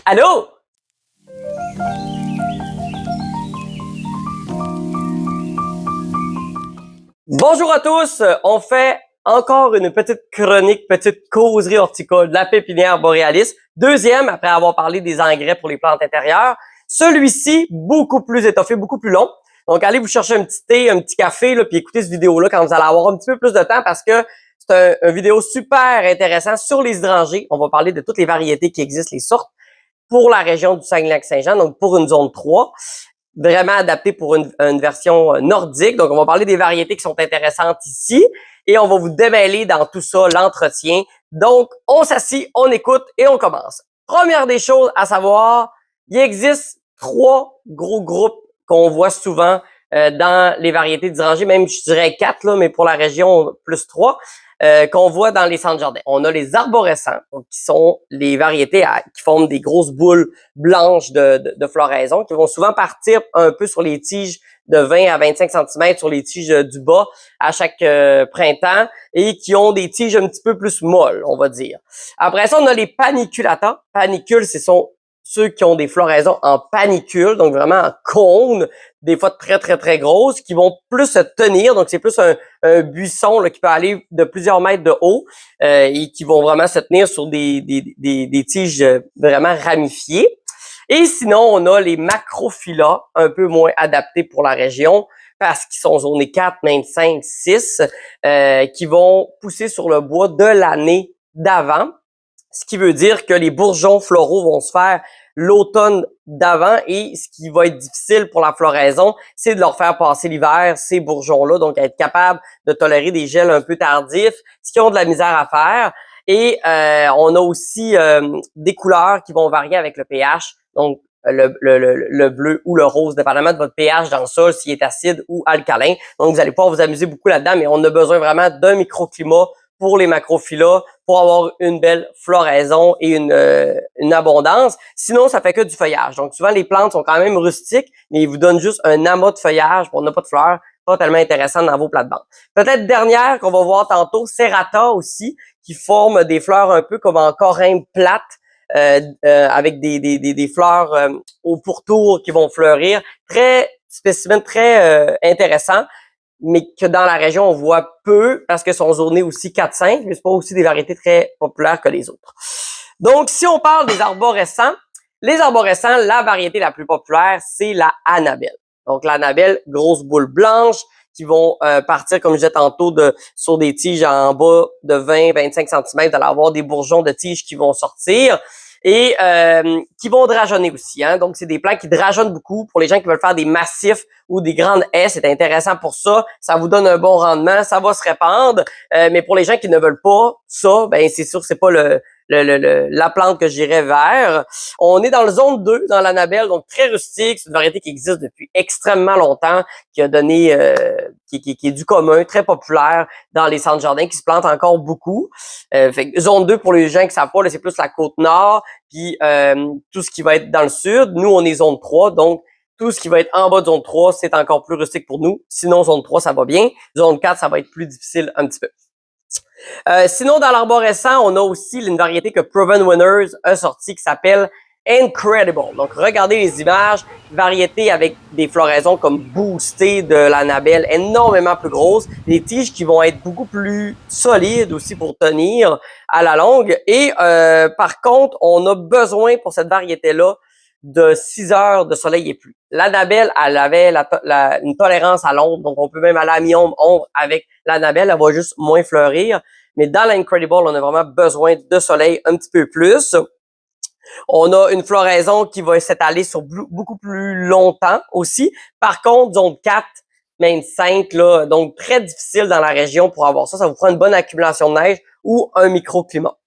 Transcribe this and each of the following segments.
Allô? Bonjour à tous, on fait encore une petite chronique, petite causerie horticole de la pépinière boréalis. Deuxième, après avoir parlé des engrais pour les plantes intérieures. Celui-ci, beaucoup plus étoffé, beaucoup plus long. Donc, allez vous chercher un petit thé, un petit café, là, puis écoutez cette vidéo-là quand vous allez avoir un petit peu plus de temps parce que c'est un vidéo super intéressant sur les hydrangées. On va parler de toutes les variétés qui existent, les sortes pour la région du Saguenay-Lac-Saint-Jean, donc pour une zone 3. Vraiment adapté pour une version nordique. Donc, on va parler des variétés qui sont intéressantes ici et on va vous démêler dans tout ça l'entretien. Donc, on s'assit, on écoute et on commence. Première des choses à savoir, il existe 3 gros groupes qu'on voit souvent dans les variétés d'hydrangées, même je dirais 4, là, mais pour la région, plus 3. Qu'on voit dans les centres jardins. On a les arborescents, donc, qui sont les variétés qui forment des grosses boules blanches de floraison, qui vont souvent partir un peu sur les tiges de 20 à 25 cm sur les tiges du bas à chaque printemps et qui ont des tiges un petit peu plus molles, on va dire. Après ça, on a les paniculata. Panicules, ce sont ceux qui ont des floraisons en panicule, donc vraiment en cône, des fois très, très, très grosses, qui vont plus se tenir. Donc, c'est plus un buisson là, qui peut aller de plusieurs mètres de haut et qui vont vraiment se tenir sur des tiges vraiment ramifiées. Et sinon, on a les macrophylla, un peu moins adaptés pour la région, parce qu'ils sont zonés 4, même 5, 6, qui vont pousser sur le bois de l'année d'avant. Ce qui veut dire que les bourgeons floraux vont se faire l'automne d'avant et ce qui va être difficile pour la floraison, c'est de leur faire passer l'hiver, ces bourgeons-là, donc être capable de tolérer des gels un peu tardifs, ce qui ont de la misère à faire. Et on a aussi des couleurs qui vont varier avec le pH, donc le bleu ou le rose, dépendamment de votre pH dans le sol, s'il est acide ou alcalin. Donc, vous allez pouvoir vous amuser beaucoup là-dedans, mais on a besoin vraiment d'un microclimat pour les macrophylla, pour avoir une belle floraison et une abondance. Sinon, ça fait que du feuillage. Donc, souvent, les plantes sont quand même rustiques, mais ils vous donnent juste un amas de feuillage, on n'a pas de fleurs, pas tellement intéressant dans vos plates-bandes. Peut-être dernière qu'on va voir tantôt, Serrata aussi, qui forme des fleurs un peu comme en corymbe plate, avec des fleurs au pourtour qui vont fleurir. Très spécimen, très intéressant, mais que dans la région, on voit peu parce que sont zonés aussi 4-5, mais c'est pas aussi des variétés très populaires que les autres. Donc, si on parle des arborescents, les arborescents, la variété la plus populaire, c'est la Annabelle. Donc, l'Annabelle, grosse boule blanche, qui vont partir, comme je disais tantôt, sur des tiges en bas de 20-25 cm, d'aller avoir des bourgeons de tiges qui vont sortir et qui vont drageonner aussi. Hein? Donc, c'est des plants qui drageonnent beaucoup. Pour les gens qui veulent faire des massifs ou des grandes haies, c'est intéressant pour ça. Ça vous donne un bon rendement, ça va se répandre. Mais pour les gens qui ne veulent pas ça, ben c'est sûr que c'est pas la plante que j'irais vers. On est dans le zone 2, dans l'Annabelle, donc très rustique. C'est une variété qui existe depuis extrêmement longtemps, qui a donné, qui est du commun, très populaire dans les centres jardins, qui se plante encore beaucoup. Fait que zone 2, pour les gens qui savent pas, là, c'est plus la côte nord, puis tout ce qui va être dans le sud. Nous, on est zone 3, donc tout ce qui va être en bas de zone 3, c'est encore plus rustique pour nous. Sinon, zone 3, ça va bien. Zone 4, ça va être plus difficile un petit peu. Sinon, dans l'arborescent, on a aussi une variété que Proven Winners a sortie qui s'appelle Incredible. Donc, regardez les images, variété avec des floraisons comme boostées de l'Annabelle, énormément plus grosses, des tiges qui vont être beaucoup plus solides aussi pour tenir à la longue. Et par contre, on a besoin pour cette variété-là de 6 heures de soleil et pluie. L'Annabelle, elle avait une tolérance à l'ombre, donc on peut même aller à mi-ombre avec l'Annabelle, elle va juste moins fleurir. Mais dans l'Incredible, on a vraiment besoin de soleil un petit peu plus. On a une floraison qui va s'étaler sur beaucoup plus longtemps aussi. Par contre, zone 4, même 5, là, donc très difficile dans la région pour avoir ça. Ça vous prend une bonne accumulation de neige ou un microclimat.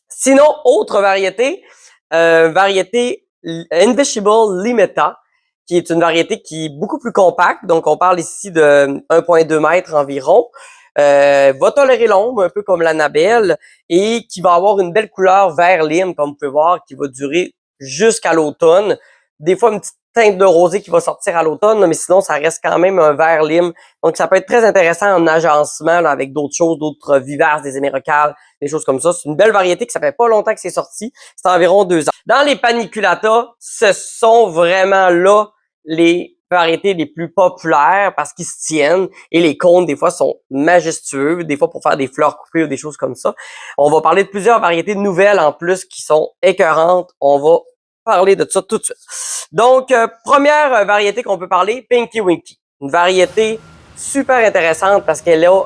Sinon, autre variété, variété Invisible Limeta, qui est une variété qui est beaucoup plus compacte. Donc, on parle ici de 1,2 mètres environ. Va tolérer l'ombre, un peu comme l'Annabelle, et qui va avoir une belle couleur vert lime, comme vous pouvez voir, qui va durer jusqu'à l'automne. des fois une petite teinte de rosé qui va sortir à l'automne, mais sinon, ça reste quand même un vert lime. Donc, ça peut être très intéressant en agencement là, avec d'autres choses, d'autres vivaces, des émeraucales, des choses comme ça. C'est une belle variété que ça fait pas longtemps que c'est sorti. C'est environ 2 ans. Dans les paniculata, ce sont vraiment là les variétés les plus populaires parce qu'ils se tiennent et les cônes, des fois, sont majestueux, des fois pour faire des fleurs coupées ou des choses comme ça. On va parler de plusieurs variétés nouvelles en plus qui sont écœurantes. On va parler de ça tout de suite. Donc, première variété qu'on peut parler, Pinky Winky. Une variété super intéressante parce qu'elle a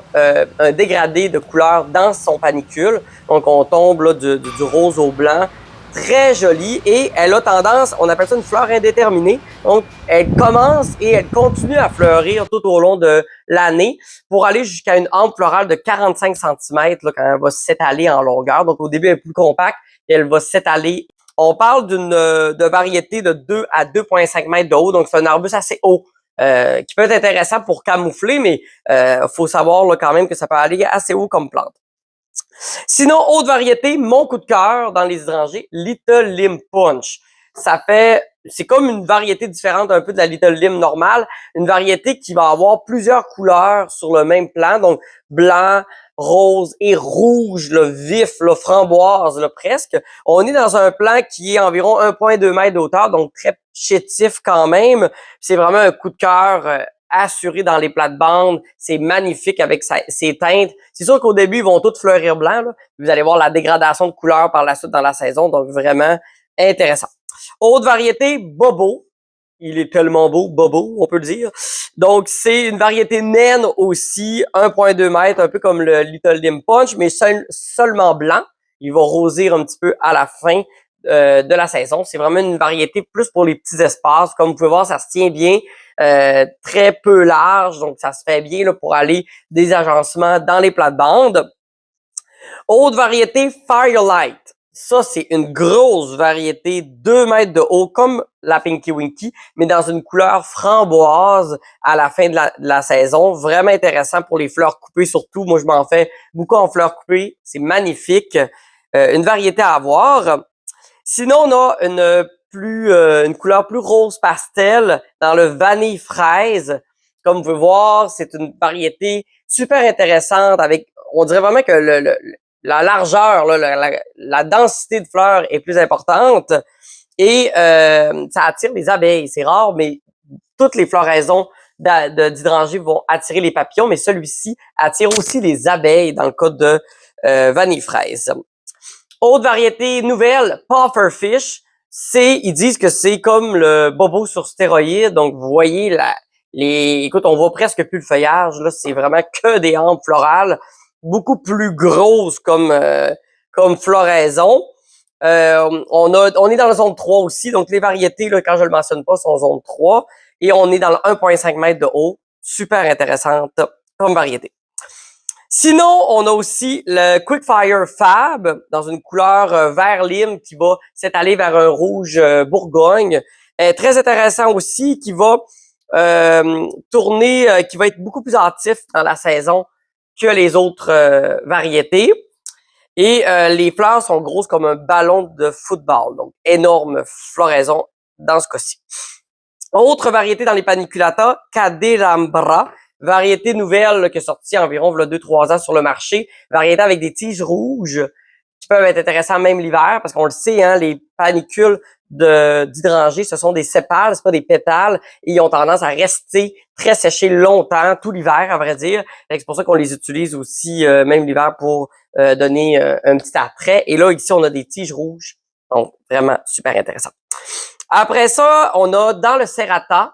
un dégradé de couleur dans son panicule. Donc, on tombe là, du rose au blanc. Très jolie et elle a tendance, on appelle ça une fleur indéterminée. Donc, elle commence et elle continue à fleurir tout au long de l'année pour aller jusqu'à une hampe florale de 45 cm là, quand elle va s'étaler en longueur. Donc, au début, elle est plus compacte et elle va s'étaler. On parle de variété de 2 à 2,5 mètres de haut. Donc, c'est un arbuste assez haut qui peut être intéressant pour camoufler, mais faut savoir là, quand même que ça peut aller assez haut comme plante. Sinon, autre variété, mon coup de cœur dans les hydrangeas, Little Lim Punch. C'est comme une variété différente un peu de la Little Lim normale, une variété qui va avoir plusieurs couleurs sur le même plan, donc blanc, rose et rouge, le vif, le framboise, le presque. On est dans un plan qui est environ 1,2 mètres de hauteur, donc très chétif quand même. C'est vraiment un coup de cœur assuré dans les plates-bandes. C'est magnifique avec ses teintes. C'est sûr qu'au début, ils vont tous fleurir blanc. Là. Vous allez voir la dégradation de couleur par la suite dans la saison. Donc, vraiment intéressant. Autre variété, Bobo. Il est tellement beau, Bobo, on peut le dire. Donc, c'est une variété naine aussi, 1,2 mètres, un peu comme le Little Lim Punch, mais seulement blanc. Il va rosir un petit peu à la fin de la saison. C'est vraiment une variété plus pour les petits espaces. Comme vous pouvez voir, ça se tient bien, très peu large, donc ça se fait bien là, pour aller des agencements dans les plates-bandes. Autre variété, Firelight. Ça, c'est une grosse variété, 2 mètres de haut, comme la Pinky Winky, mais dans une couleur framboise à la fin de la saison. Vraiment intéressant pour les fleurs coupées, surtout. Moi, je m'en fais beaucoup en fleurs coupées. C'est magnifique. Une variété à avoir. Sinon, on a une couleur plus rose pastel dans le vanille fraise. Comme vous pouvez voir, c'est une variété super intéressante avec, on dirait vraiment que la largeur, là, la densité de fleurs est plus importante et ça attire les abeilles. C'est rare, mais toutes les floraisons d'hydrangées vont attirer les papillons, mais celui-ci attire aussi les abeilles dans le cas de vanille fraise. Autre variété nouvelle, Pufferfish. Ils disent que c'est comme le bobo sur stéroïdes. Donc, vous voyez, écoute, on voit presque plus le feuillage. Là, c'est vraiment que des hampes florales, beaucoup plus grosses comme floraison. On est dans la zone 3 aussi. Donc, les variétés, là, quand je le mentionne pas, sont en zone 3. Et on est dans le 1,5 mètres de haut. Super intéressante comme variété. Sinon, on a aussi le Quickfire Fab dans une couleur vert lime qui va s'étaler vers un rouge Bourgogne. Très intéressant aussi, qui va tourner, qui va être beaucoup plus actif dans la saison que les autres variétés. Et les fleurs sont grosses comme un ballon de football. Donc, énorme floraison dans ce cas-ci. Autre variété dans les paniculata, Cadelambra. Variété nouvelle là, qui est sortie environ 2-3 ans sur le marché. Variété avec des tiges rouges qui peuvent être intéressantes même l'hiver parce qu'on le sait, hein, les panicules d'hydrangées, ce sont des sépales, c'est pas des pétales et ils ont tendance à rester très séchés longtemps, tout l'hiver à vrai dire. C'est pour ça qu'on les utilise aussi même l'hiver pour donner un petit attrait. Et là, ici, on a des tiges rouges. Donc, vraiment super intéressant. Après ça, on a dans le serrata,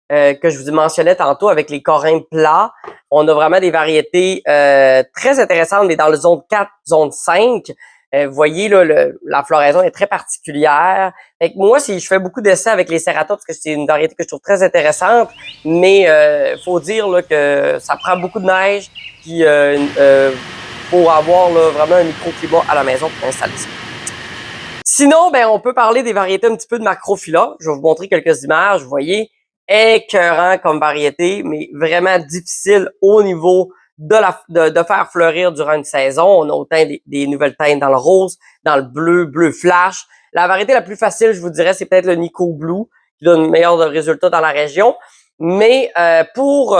que je vous mentionnais tantôt avec les corins plats. On a vraiment des variétés très intéressantes, mais dans le zone 4, zone 5. Vous voyez, là, la floraison est très particulière. Fait que moi, je fais beaucoup d'essais avec les serrata parce que c'est une variété que je trouve très intéressante, mais faut dire là, que ça prend beaucoup de neige puis pour avoir là, vraiment un microclimat à la maison pour installer ça. Sinon, ben on peut parler des variétés un petit peu de macrophylla. Je vais vous montrer quelques images. Vous voyez, écœurant comme variété, mais vraiment difficile au niveau de faire fleurir durant une saison. On a autant des nouvelles teintes dans le rose, dans le bleu flash. La variété la plus facile, je vous dirais, c'est peut-être le Nico Blue, qui donnent meilleurs résultats dans la région. Mais pour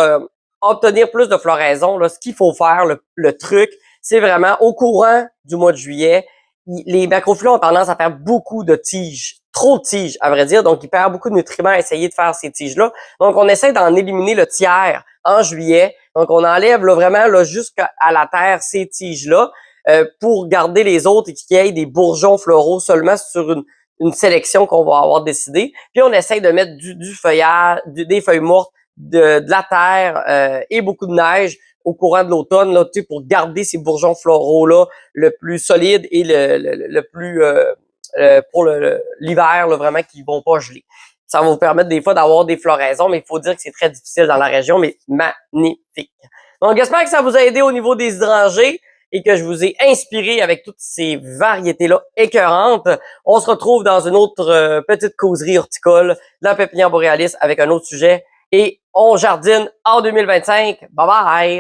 obtenir plus de floraison, là, ce qu'il faut faire, le truc, c'est vraiment au courant du mois de juillet, les macrophylla ont tendance à faire beaucoup de tiges, trop de tiges, à vrai dire. Donc, ils perdent beaucoup de nutriments à essayer de faire ces tiges-là. Donc, on essaie d'en éliminer le tiers en juillet. Donc, on enlève là, vraiment là, jusqu'à la terre ces tiges-là pour garder les autres et qu'il y ait des bourgeons floraux seulement sur une sélection qu'on va avoir décidé. Puis, on essaie de mettre du feuillage, des feuilles mortes, de la terre et beaucoup de neige au courant de l'automne là, pour garder ces bourgeons floraux-là le plus solide et le plus pour l'hiver, vraiment, qui vont pas geler. Ça va vous permettre des fois d'avoir des floraisons, mais il faut dire que c'est très difficile dans la région, mais magnifique. Donc, j'espère que ça vous a aidé au niveau des hydrangées et que je vous ai inspiré avec toutes ces variétés-là écœurantes. On se retrouve dans une autre petite causerie horticole de la pépinière boréalis avec un autre sujet et on jardine en 2025. Bye bye!